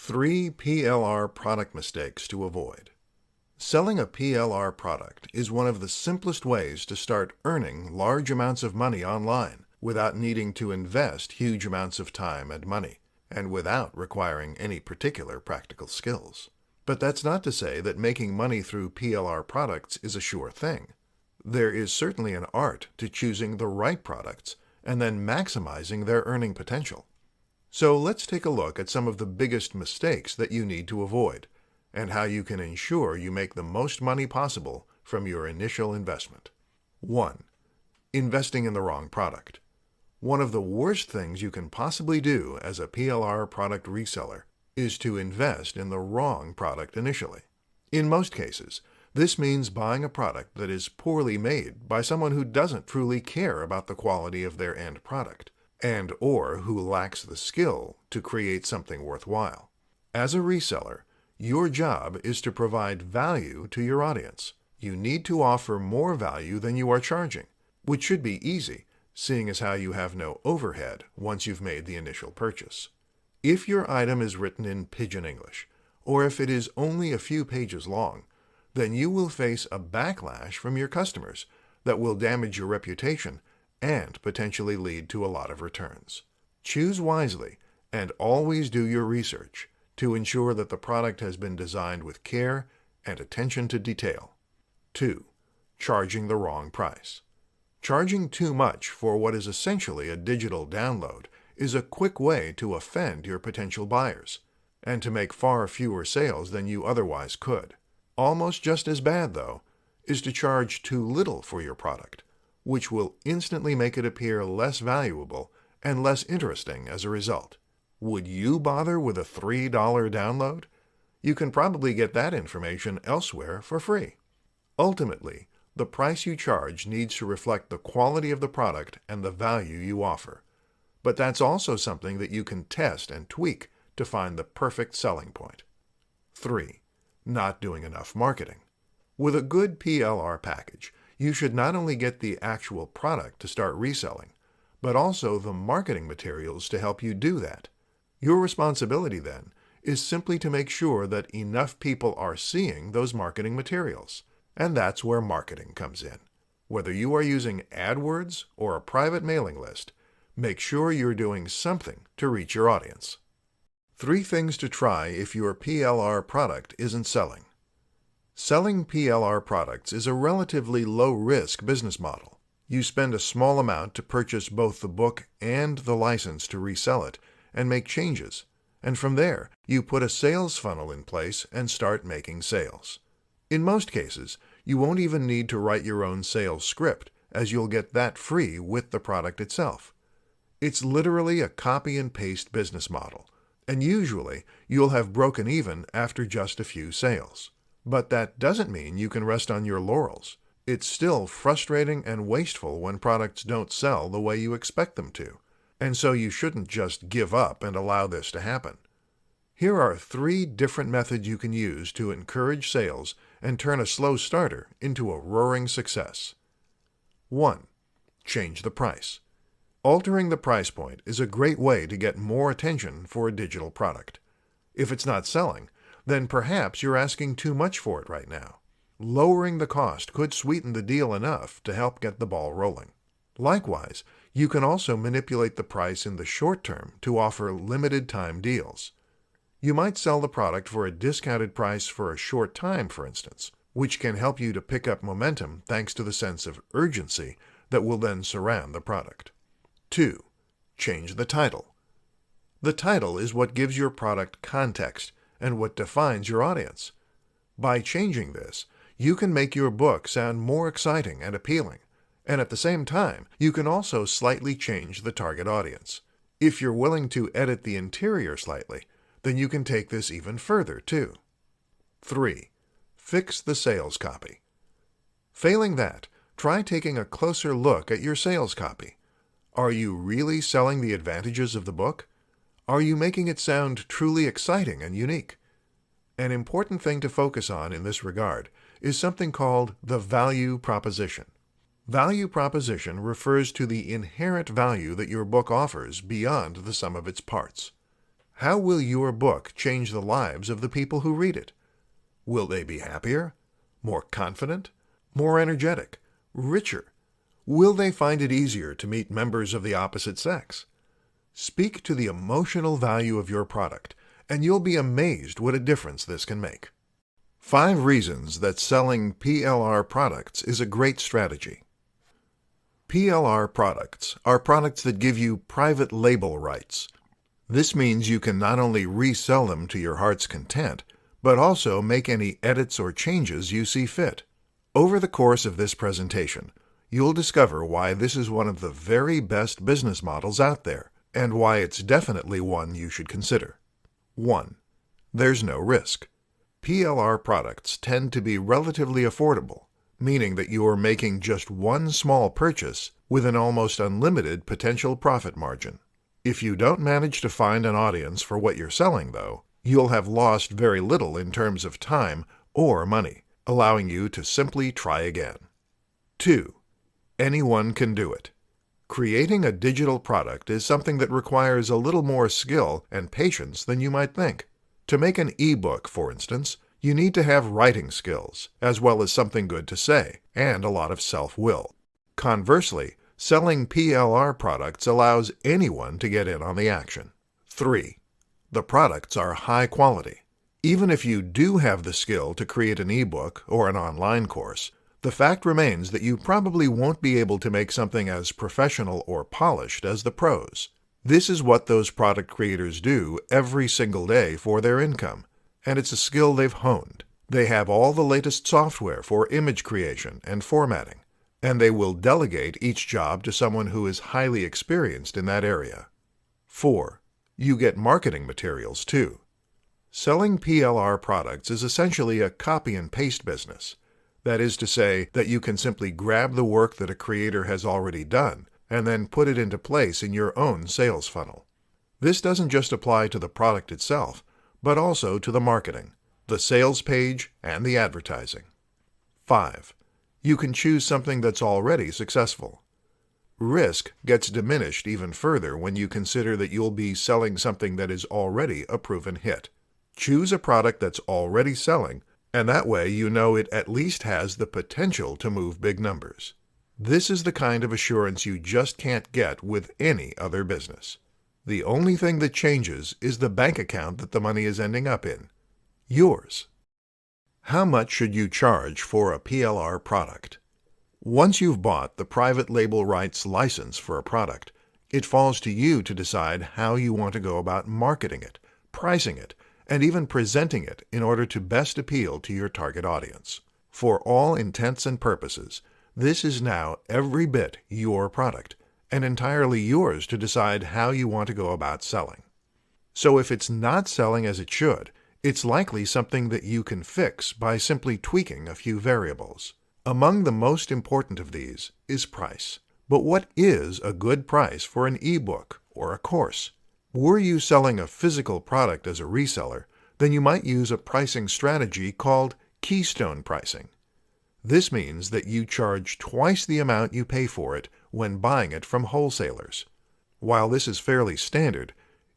3 PLR product mistakes to avoid. Selling a PLR product is one of the simplest ways to start earning large amounts of money online without needing to invest huge amounts of time and money, and without requiring any particular practical skills. But that's not to say that making money through PLR products is a sure thing. There is certainly an art to choosing the right products and then maximizing their earning potential. So let's take a look at some of the biggest mistakes that you need to avoid, and how you can ensure you make the most money possible from your initial investment. 1. Investing in the wrong product. One of the worst things you can possibly do as a PLR product reseller is to invest in the wrong product initially. In most cases, this means buying a product that is poorly made by someone who doesn't truly care about the quality of their end product, and/or who lacks the skill to create something worthwhile. As a reseller, your job is to provide value to your audience. You need to offer more value than you are charging, which should be easy, seeing as how you have no overhead once you've made the initial purchase. If your item is written in pidgin English, or if it is only a few pages long, then you will face a backlash from your customers that will damage your reputation and potentially lead to a lot of returns. Choose wisely and always do your research to ensure that the product has been designed with care and attention to detail. 2. Charging the wrong price. Charging too much for what is essentially a digital download is a quick way to offend your potential buyers and to make far fewer sales than you otherwise could. Almost just as bad, though, is to charge too little for your product, which will instantly make it appear less valuable and less interesting as a result. Would you bother with a $3 download? You can probably get that information elsewhere for free. Ultimately, the price you charge needs to reflect the quality of the product and the value you offer. But that's also something that you can test and tweak to find the perfect selling point. 3. Not doing enough marketing. With a good PLR package, you should not only get the actual product to start reselling, but also the marketing materials to help you do that. Your responsibility, then, is simply to make sure that enough people are seeing those marketing materials. And that's where marketing comes in. Whether you are using AdWords or a private mailing list, make sure you're doing something to reach your audience. 3 things to try if your PLR product isn't selling. Selling PLR products is a relatively low-risk business model. You spend a small amount to purchase both the book and the license to resell it and make changes, and from there, you put a sales funnel in place and start making sales. In most cases, you won't even need to write your own sales script, as you'll get that free with the product itself. It's literally a copy and paste business model, and usually you'll have broken even after just a few sales. But that doesn't mean you can rest on your laurels. It's still frustrating and wasteful when products don't sell the way you expect them to, and so you shouldn't just give up and allow this to happen. Here are 3 different methods you can use to encourage sales and turn a slow starter into a roaring success. 1. Change the price. Altering the price point is a great way to get more attention for a digital product. If it's not selling, then perhaps you're asking too much for it right now. Lowering the cost could sweeten the deal enough to help get the ball rolling. Likewise, you can also manipulate the price in the short term to offer limited-time deals. You might sell the product for a discounted price for a short time, for instance, which can help you to pick up momentum thanks to the sense of urgency that will then surround the product. 2. Change the title. The title is what gives your product context and what defines your audience. By changing this, you can make your book sound more exciting and appealing, and at the same time, you can also slightly change the target audience. If you're willing to edit the interior slightly, then you can take this even further, too. 3. Fix the sales copy. Failing that, try taking a closer look at your sales copy. Are you really selling the advantages of the book? Are you making it sound truly exciting and unique? An important thing to focus on in this regard is something called the value proposition. Value proposition refers to the inherent value that your book offers beyond the sum of its parts. How will your book change the lives of the people who read it? Will they be happier, more confident, more energetic, richer? Will they find it easier to meet members of the opposite sex? Speak to the emotional value of your product, and you'll be amazed what a difference this can make. 5 reasons that selling PLR products is a great strategy. PLR products are products that give you private label rights. This means you can not only resell them to your heart's content, but also make any edits or changes you see fit. Over the course of this presentation, you'll discover why this is one of the very best business models out there, and why it's definitely one you should consider. 1. There's no risk. PLR products tend to be relatively affordable, meaning that you are making just one small purchase with an almost unlimited potential profit margin. If you don't manage to find an audience for what you're selling, though, you'll have lost very little in terms of time or money, allowing you to simply try again. 2. Anyone can do it. Creating a digital product is something that requires a little more skill and patience than you might think. To make an e-book, for instance, you need to have writing skills, as well as something good to say, and a lot of self-will. Conversely, selling PLR products allows anyone to get in on the action. 3. The products are high quality. Even if you do have the skill to create an e-book or an online course, the fact remains that you probably won't be able to make something as professional or polished as the pros. This is what those product creators do every single day for their income, and it's a skill they've honed. They have all the latest software for image creation and formatting, and they will delegate each job to someone who is highly experienced in that area. 4. You get marketing materials too. Selling PLR products is essentially a copy and paste business. That is to say that you can simply grab the work that a creator has already done and then put it into place in your own sales funnel. This doesn't just apply to the product itself, but also to the marketing, the sales page, and the advertising. 5. You can choose something that's already successful. Risk gets diminished even further when you consider that you'll be selling something that is already a proven hit. Choose a product that's already selling, and that way you know it at least has the potential to move big numbers. This is the kind of assurance you just can't get with any other business. The only thing that changes is the bank account that the money is ending up in. Yours. How much should you charge for a PLR product? Once you've bought the private label rights license for a product, it falls to you to decide how you want to go about marketing it, pricing it, and even presenting it in order to best appeal to your target audience. For all intents and purposes, this is now every bit your product, and entirely yours to decide how you want to go about selling. So if it's not selling as it should, it's likely something that you can fix by simply tweaking a few variables. Among the most important of these is price. But what is a good price for an e-book or a course? Were you selling a physical product as a reseller, then you might use a pricing strategy called keystone pricing. This means that you charge twice the amount you pay for it when buying it from wholesalers. While this is fairly standard,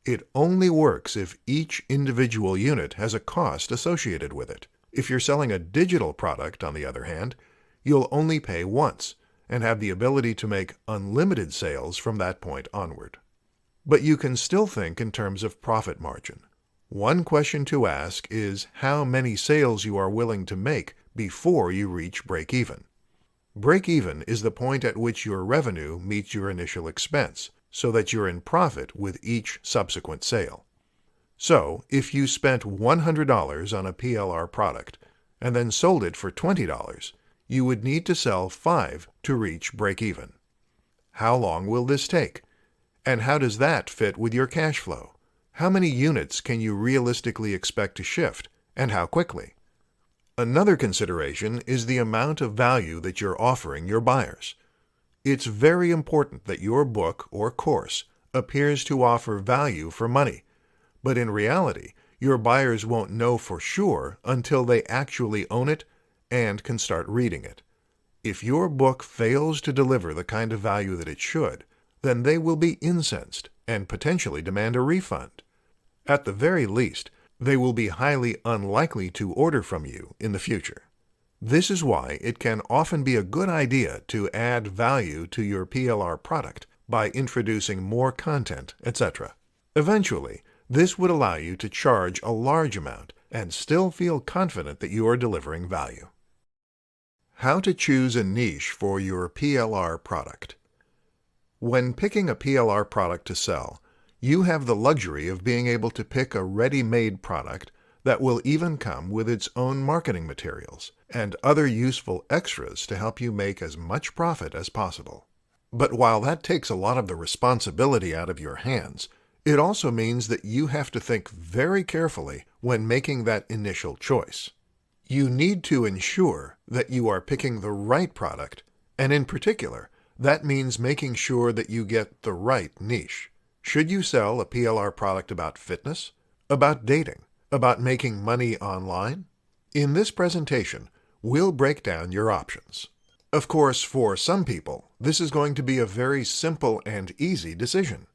it only works if each individual unit has a cost associated with it. If you're selling a digital product, on the other hand, you'll only pay once and have the ability to make unlimited sales from that point onward. But you can still think in terms of profit margin. One question to ask is how many sales you are willing to make before you reach break-even. Break-even is the point at which your revenue meets your initial expense, so that you're in profit with each subsequent sale. So, if you spent $100 on a PLR product and then sold it for $20, you would need to sell 5 to reach break-even. How long will this take? And how does that fit with your cash flow? How many units can you realistically expect to shift, and how quickly? Another consideration is the amount of value that you're offering your buyers. It's very important that your book or course appears to offer value for money, but in reality, your buyers won't know for sure until they actually own it and can start reading it. If your book fails to deliver the kind of value that it should, then they will be incensed and potentially demand a refund. At the very least, they will be highly unlikely to order from you in the future. This is why it can often be a good idea to add value to your PLR product by introducing more content, etc. Eventually, this would allow you to charge a large amount and still feel confident that you are delivering value. How to choose a niche for your PLR product. When picking a PLR product to sell, you have the luxury of being able to pick a ready-made product that will even come with its own marketing materials and other useful extras to help you make as much profit as possible. But while that takes a lot of the responsibility out of your hands, it also means that you have to think very carefully when making that initial choice. You need to ensure that you are picking the right product, and in particular, that means making sure that you get the right niche. Should you sell a PLR product about fitness, about dating, about making money online? In this presentation, we'll break down your options. Of course, for some people, this is going to be a very simple and easy decision.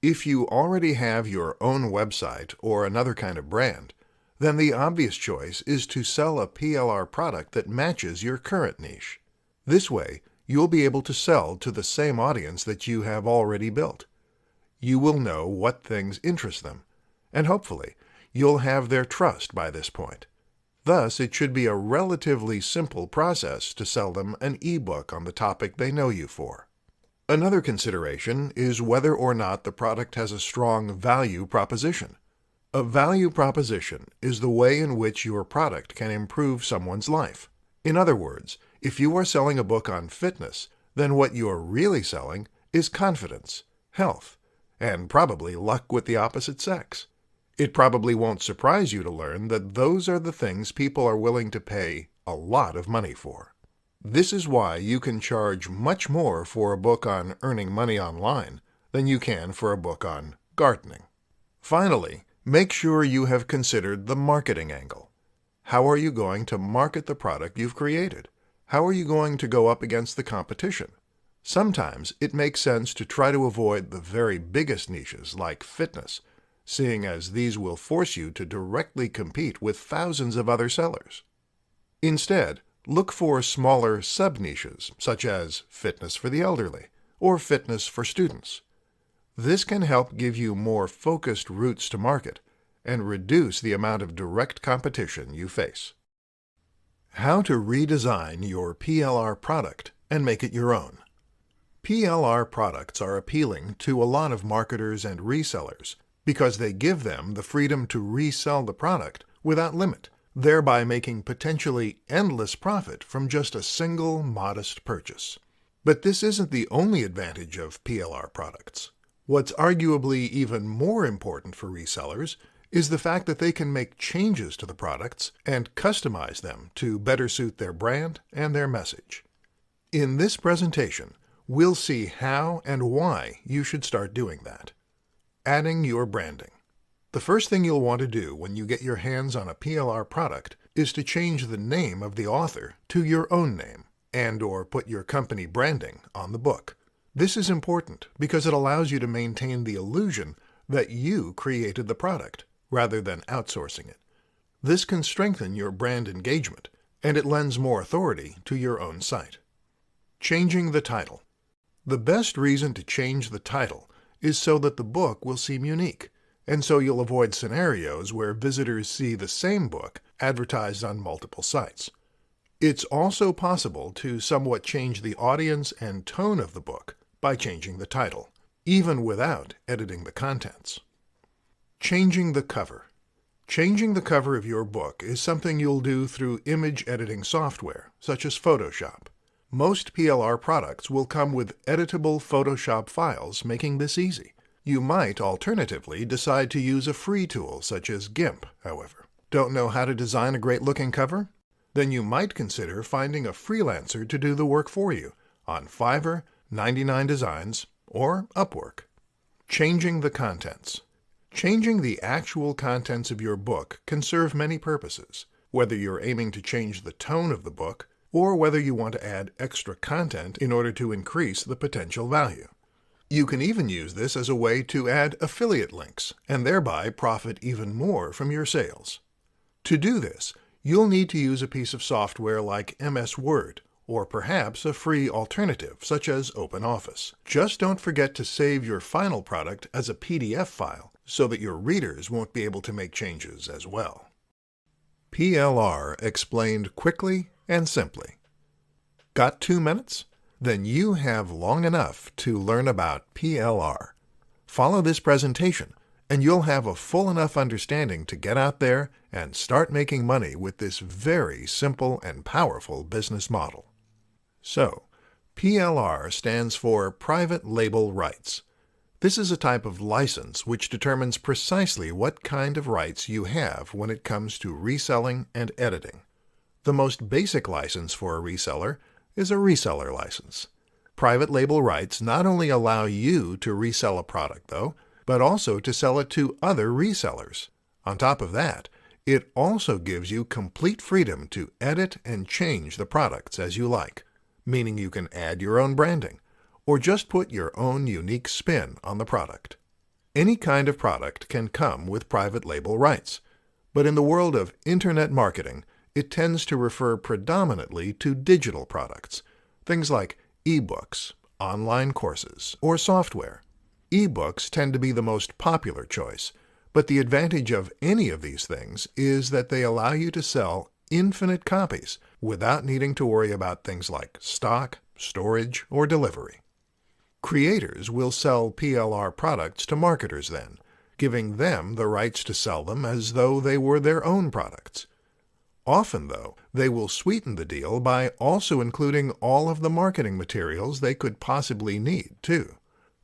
If you already have your own website or another kind of brand, then the obvious choice is to sell a PLR product that matches your current niche. This way, you'll be able to sell to the same audience that you have already built. You will know what things interest them, and hopefully, you'll have their trust by this point. Thus, it should be a relatively simple process to sell them an ebook on the topic they know you for. Another consideration is whether or not the product has a strong value proposition. A value proposition is the way in which your product can improve someone's life. In other words, if you are selling a book on fitness, then what you are really selling is confidence, health, and probably luck with the opposite sex. It probably won't surprise you to learn that those are the things people are willing to pay a lot of money for. This is why you can charge much more for a book on earning money online than you can for a book on gardening. Finally, make sure you have considered the marketing angle. How are you going to market the product you've created? How are you going to go up against the competition? Sometimes it makes sense to try to avoid the very biggest niches like fitness, seeing as these will force you to directly compete with thousands of other sellers. Instead, look for smaller sub-niches such as fitness for the elderly or fitness for students. This can help give you more focused routes to market and reduce the amount of direct competition you face. How to redesign your PLR product and make it your own. PLR products are appealing to a lot of marketers and resellers because they give them the freedom to resell the product without limit, thereby making potentially endless profit from just a single modest purchase. But this isn't the only advantage of PLR products. What's arguably even more important for resellers is the fact that they can make changes to the products and customize them to better suit their brand and their message. In this presentation, we'll see how and why you should start doing that. Adding your branding. The first thing you'll want to do when you get your hands on a PLR product is to change the name of the author to your own name and/or put your company branding on the book. This is important because it allows you to maintain the illusion that you created the product rather than outsourcing it. This can strengthen your brand engagement, and it lends more authority to your own site. Changing the title. The best reason to change the title is so that the book will seem unique, and so you'll avoid scenarios where visitors see the same book advertised on multiple sites. It's also possible to somewhat change the audience and tone of the book by changing the title, even without editing the contents. Changing the cover. Changing the cover of your book is something you'll do through image editing software, such as Photoshop. Most PLR products will come with editable Photoshop files, making this easy. You might alternatively decide to use a free tool such as GIMP, however. Don't know how to design a great-looking cover? Then you might consider finding a freelancer to do the work for you on Fiverr, 99 Designs, or Upwork. Changing the contents. Changing the actual contents of your book can serve many purposes, whether you're aiming to change the tone of the book or whether you want to add extra content in order to increase the potential value. You can even use this as a way to add affiliate links and thereby profit even more from your sales. To do this, you'll need to use a piece of software like MS Word, or perhaps a free alternative such as OpenOffice. Just don't forget to save your final product as a PDF file so that your readers won't be able to make changes as well. PLR explained quickly and simply. Got 2 minutes? Then you have long enough to learn about PLR. Follow this presentation, and you'll have a full enough understanding to get out there and start making money with this very simple and powerful business model. So, PLR stands for Private Label Rights. This is a type of license which determines precisely what kind of rights you have when it comes to reselling and editing. The most basic license for a reseller is a reseller license. Private label rights not only allow you to resell a product, though, but also to sell it to other resellers. On top of that, it also gives you complete freedom to edit and change the products as you like, meaning you can add your own branding, or just put your own unique spin on the product. Any kind of product can come with private label rights, but in the world of Internet marketing, it tends to refer predominantly to digital products, things like ebooks, online courses, or software. Ebooks tend to be the most popular choice, but the advantage of any of these things is that they allow you to sell infinite copies without needing to worry about things like stock, storage, or delivery. Creators will sell PLR products to marketers then, giving them the rights to sell them as though they were their own products. Often, though, they will sweeten the deal by also including all of the marketing materials they could possibly need, too.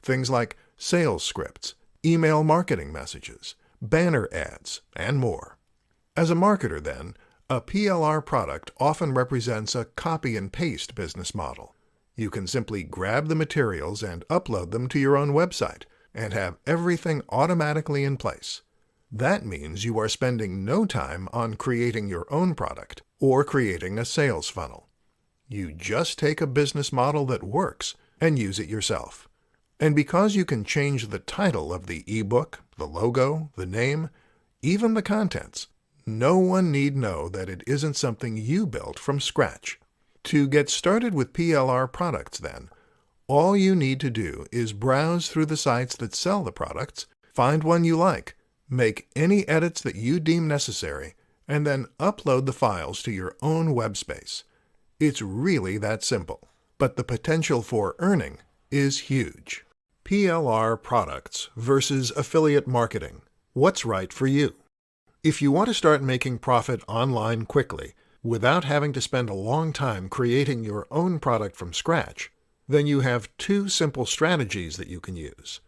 Things like sales scripts, email marketing messages, banner ads, and more. As a marketer, then, a PLR product often represents a copy and paste business model. You can simply grab the materials and upload them to your own website and have everything automatically in place. That means you are spending no time on creating your own product or creating a sales funnel. You just take a business model that works and use it yourself. And because you can change the title of the ebook, the logo, the name, even the contents, no one need know that it isn't something you built from scratch. To get started with PLR products, then, all you need to do is browse through the sites that sell the products, find one you like, make any edits that you deem necessary, and then upload the files to your own web space. It's really that simple, but the potential for earning is huge. PLR products versus affiliate marketing. What's right for you? If you want to start making profit online quickly, without having to spend a long time creating your own product from scratch, then you have 2 simple strategies that you can use: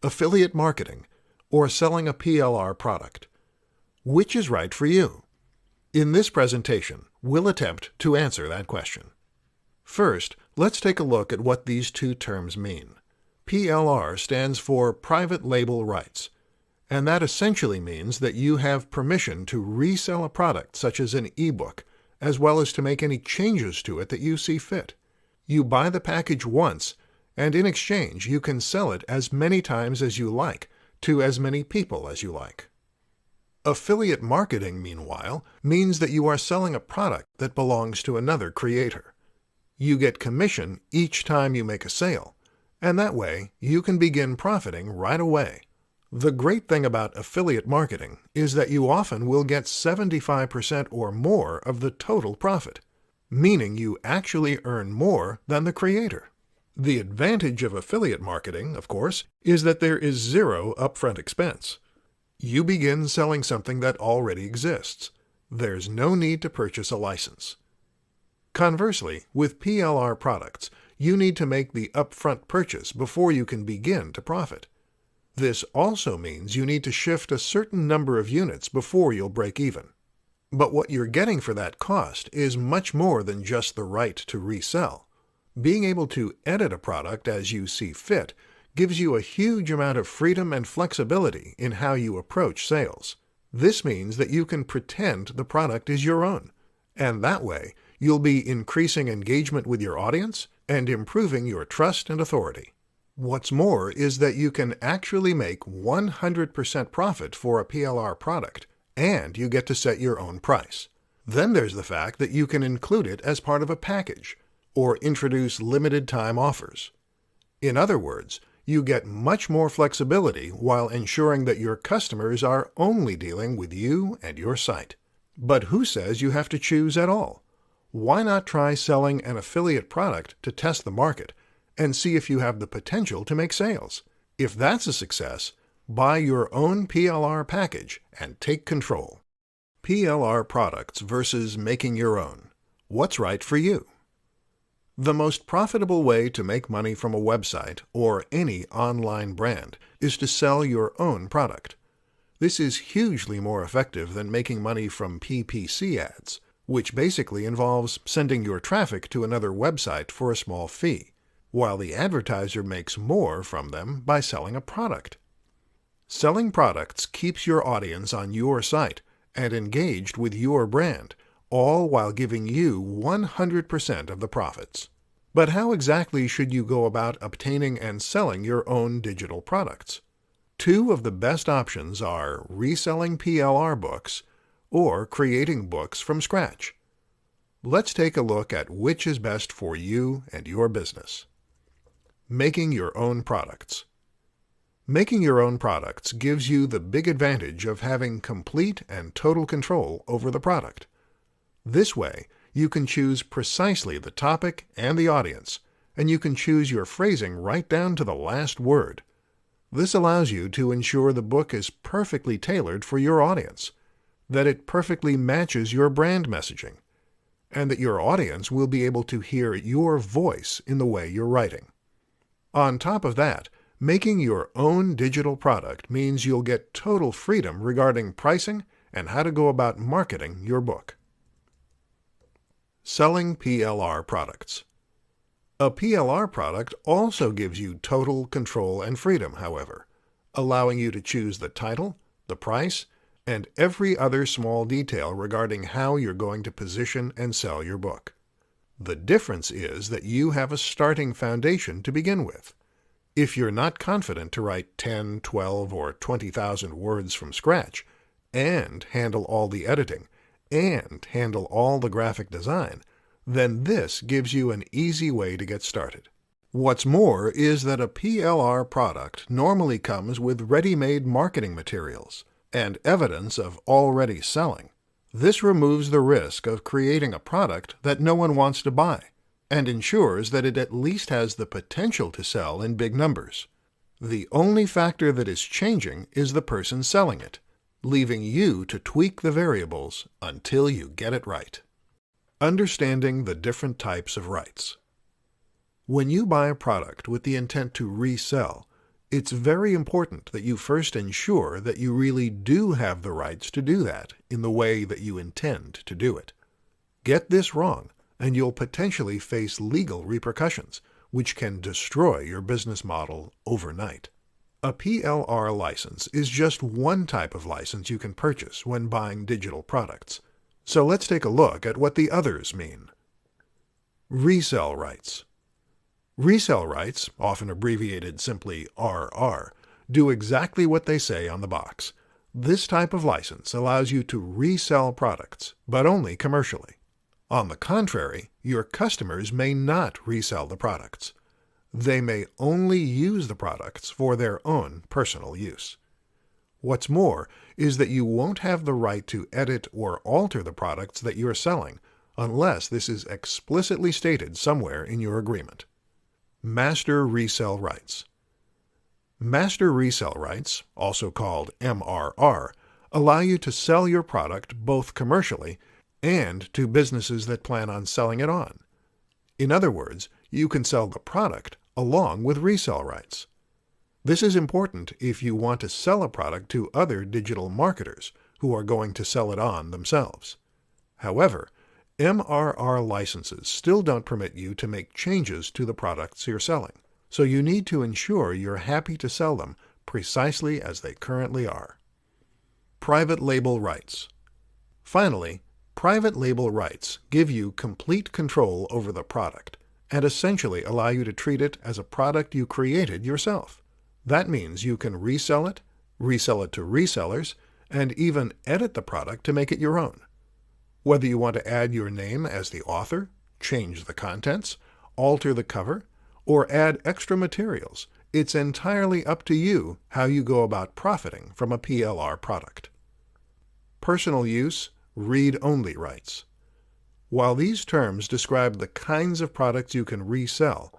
affiliate marketing or selling a PLR product. Which is right for you? In this presentation, we'll attempt to answer that question. First, let's take a look at what these 2 terms mean. PLR stands for Private Label Rights, and that essentially means that you have permission to resell a product such as an ebook, as well as to make any changes to it that you see fit. You buy the package once, and in exchange you can sell it as many times as you like, to as many people as you like. Affiliate marketing, meanwhile, means that you are selling a product that belongs to another creator. You get commission each time you make a sale, and that way you can begin profiting right away. The great thing about affiliate marketing is that you often will get 75% or more of the total profit, meaning you actually earn more than the creator. The advantage of affiliate marketing, of course, is that there is 0 upfront expense. You begin selling something that already exists. There's no need to purchase a license. Conversely, with PLR products, you need to make the upfront purchase before you can begin to profit. This also means you need to shift a certain number of units before you'll break even. But what you're getting for that cost is much more than just the right to resell. Being able to edit a product as you see fit gives you a huge amount of freedom and flexibility in how you approach sales. This means that you can pretend the product is your own, and that way you'll be increasing engagement with your audience and improving your trust and authority. What's more is that you can actually make 100% profit for a PLR product, and you get to set your own price. Then there's the fact that you can include it as part of a package, or introduce limited time offers. In other words, you get much more flexibility while ensuring that your customers are only dealing with you and your site. But who says you have to choose at all? Why not try selling an affiliate product to test the market and see if you have the potential to make sales? If that's a success, buy your own PLR package and take control. PLR products versus making your own. What's right for you? The most profitable way to make money from a website or any online brand is to sell your own product. This is hugely more effective than making money from PPC ads, which basically involves sending your traffic to another website for a small fee, while the advertiser makes more from them by selling a product. Selling products keeps your audience on your site and engaged with your brand, all while giving you 100% of the profits. But how exactly should you go about obtaining and selling your own digital products? Two of the best options are reselling PLR books or creating books from scratch. Let's take a look at which is best for you and your business. Making your own products. Making your own products gives you the big advantage of having complete and total control over the product. This way, you can choose precisely the topic and the audience, and you can choose your phrasing right down to the last word. This allows you to ensure the book is perfectly tailored for your audience, that it perfectly matches your brand messaging, and that your audience will be able to hear your voice in the way you're writing. On top of that, making your own digital product means you'll get total freedom regarding pricing and how to go about marketing your book. Selling PLR products. A PLR product also gives you total control and freedom, however, allowing you to choose the title, the price, and every other small detail regarding how you're going to position and sell your book. The difference is that you have a starting foundation to begin with. If you're not confident to write 10, 12, or 20,000 words from scratch, and handle all the editing, and handle all the graphic design, then this gives you an easy way to get started. What's more is that a PLR product normally comes with ready-made marketing materials and evidence of already selling. This removes the risk of creating a product that no one wants to buy, and ensures that it at least has the potential to sell in big numbers. The only factor that is changing is the person selling it, leaving you to tweak the variables until you get it right. Understanding the different types of rights. When you buy a product with the intent to resell, it's very important that you first ensure that you really do have the rights to do that in the way that you intend to do it. Get this wrong, and you'll potentially face legal repercussions, which can destroy your business model overnight. A PLR license is just one type of license you can purchase when buying digital products. So let's take a look at what the others mean. Resell rights. Resell rights, often abbreviated simply RR, do exactly what they say on the box. This type of license allows you to resell products, but only commercially. On the contrary, your customers may not resell the products. They may only use the products for their own personal use. What's more is that you won't have the right to edit or alter the products that you're selling unless this is explicitly stated somewhere in your agreement. Master resell rights. Master resell rights, also called MRR, allow you to sell your product both commercially and to businesses that plan on selling it on. In other words, you can sell the product along with resell rights. This is important if you want to sell a product to other digital marketers who are going to sell it on themselves. However, MRR licenses still don't permit you to make changes to the products you're selling, so you need to ensure you're happy to sell them precisely as they currently are. Private label rights. Finally, private label rights give you complete control over the product, and essentially allow you to treat it as a product you created yourself. That means you can resell it to resellers, and even edit the product to make it your own. Whether you want to add your name as the author, change the contents, alter the cover, or add extra materials, it's entirely up to you how you go about profiting from a PLR product. Personal use, read-only rights. While these terms describe the kinds of products you can resell,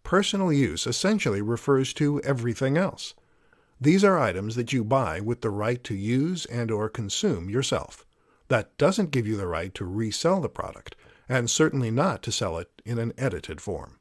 personal use essentially refers to everything else. These are items that you buy with the right to use and/or consume yourself. That doesn't give you the right to resell the product, and certainly not to sell it in an edited form.